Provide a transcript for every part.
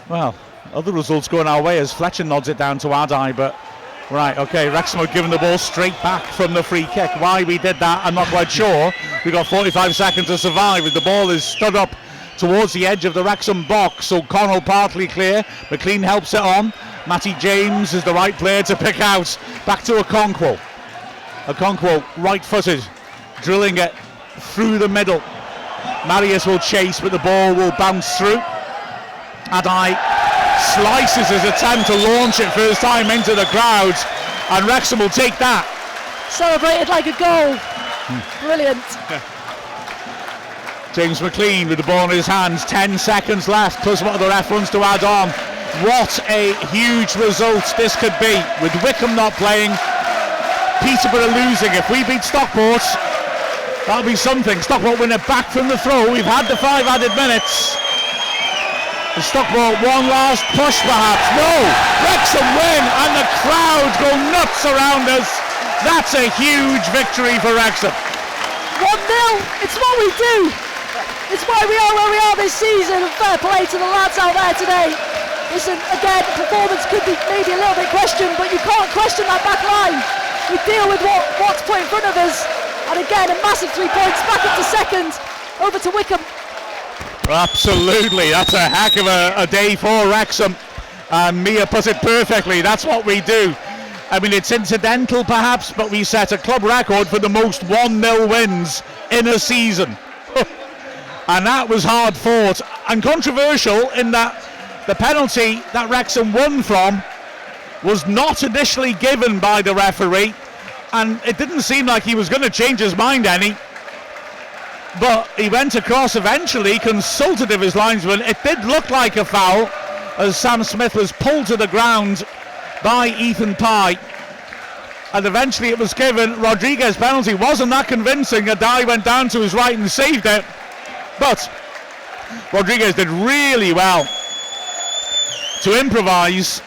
Well, other results going our way as Fletcher nods it down to Adai, but right, okay, Wrexham have given the ball straight back from the free kick. Why we did that, I'm not quite sure. We've got 45 seconds to survive. The ball is stood up towards the edge of the Wrexham box, so Connell partly clear. McLean helps it on. Matty James is the right player to pick out. Back to Okonkwo. Okonkwo, right-footed, drilling it through the middle. Marius will chase, but the ball will bounce through. Adai slices his attempt to launch it first time into the crowd, and Wrexham will take that. Celebrated like a goal. Brilliant. James McLean with the ball in his hands, 10 seconds left, plus what the ref wants to add on. What a huge result this could be, with Wickham not playing, Peterborough losing. If we beat Stockport, that'll be something. Stockport win it back from the throw. We've had the 5 added minutes. The Stockport one last push perhaps. No! Wrexham win and the crowd go nuts around us. That's a huge victory for Wrexham. 1-0, it's what we do. It's why we are where we are this season, and fair play to the lads out there today. Listen, again, performance could be maybe a little bit questioned, but you can't question that back line. We deal with what's put in front of us, and again, a massive 3 points back into second, over to Wickham. Absolutely, that's a heck of a day for Wrexham. And Mia put it perfectly, that's what we do. I mean, it's incidental perhaps, but we set a club record for the most 1-0 wins in a season. And that was hard fought and controversial in that the penalty that Wrexham won from was not initially given by the referee, and it didn't seem like he was going to change his mind any. But he went across eventually, consulted of his linesman. It did look like a foul as Sam Smith was pulled to the ground by Ethan Pye, and eventually it was given. Rodriguez's penalty wasn't that convincing. Adai went down to his right and saved it, but Rodriguez did really well to improvise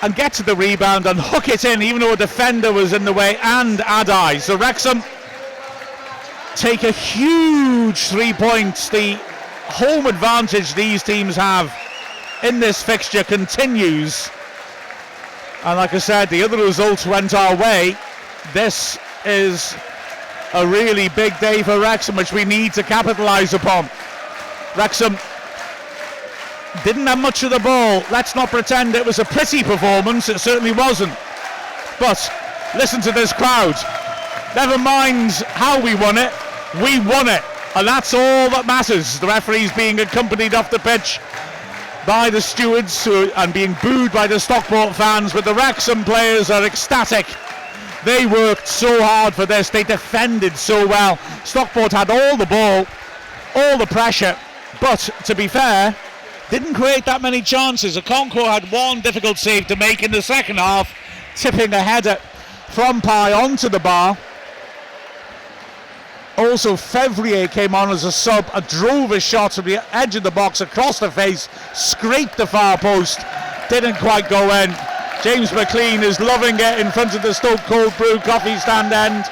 and get to the rebound and hook it in, even though a defender was in the way, and Adai. So Wrexham take a huge 3 points. The home advantage these teams have in this fixture continues, and like I said, the other results went our way. This is a really big day for Wrexham, which we need to capitalise upon. Wrexham didn't have much of the ball. Let's not pretend it was a pretty performance. It certainly wasn't. But listen to this crowd. Never mind how we won it, we won it. And that's all that matters. The referees being accompanied off the pitch by the stewards and being booed by the Stockport fans. But the Wrexham players are ecstatic. They worked so hard for this. They defended so well. Stockport had all the ball, all the pressure. But to be fair, didn't create that many chances. Okonkwo had one difficult save to make in the second half, tipping a header from Pye onto the bar. Also, Fevrier came on as a sub, drove a shot from the edge of the box across the face, scraped the far post, didn't quite go in. James McLean is loving it in front of the Stoke Cold Brew coffee stand end.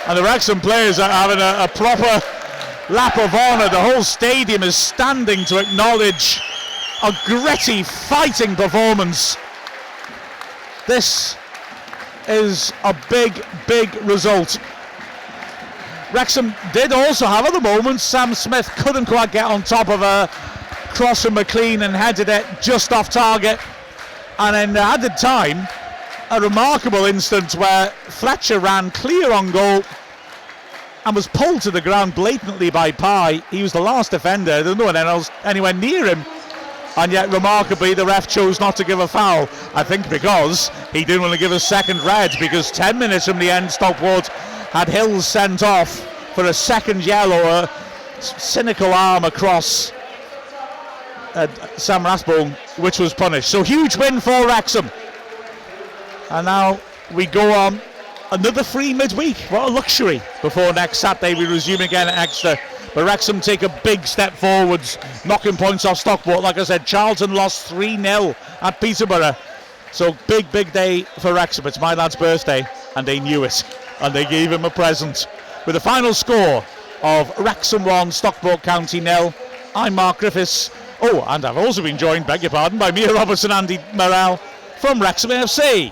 And the Wrexham players are having a proper lap of honour. The whole stadium is standing to acknowledge a gritty, fighting performance. This is a big, big result. Wrexham did also have other moments. Sam Smith couldn't quite get on top of a cross from McLean and headed it just off target. And in added time, a remarkable instance where Fletcher ran clear on goal and was pulled to the ground blatantly by Pye. He was the last defender. There's no one else anywhere near him. And yet, remarkably, the ref chose not to give a foul. I think because he didn't want to give a second red, because 10 minutes from the end, Stockport had Hills sent off for a second yellow, a cynical arm across Sam Rathbone, which was punished. So huge win for Wrexham. And now we go on another free midweek. What a luxury. Before next Saturday we resume again at Exeter. But Wrexham take a big step forwards, knocking points off Stockport. Like I said, Charlton lost 3-0 at Peterborough. So big day for Wrexham. It's my lad's birthday and they knew it. And they gave him a present. With the final score of Wrexham 1, Stockport County 0. I'm Mark Griffiths. Oh, and I've also been joined, beg your pardon, by Roberts and Andy Morrell from Wrexham FC.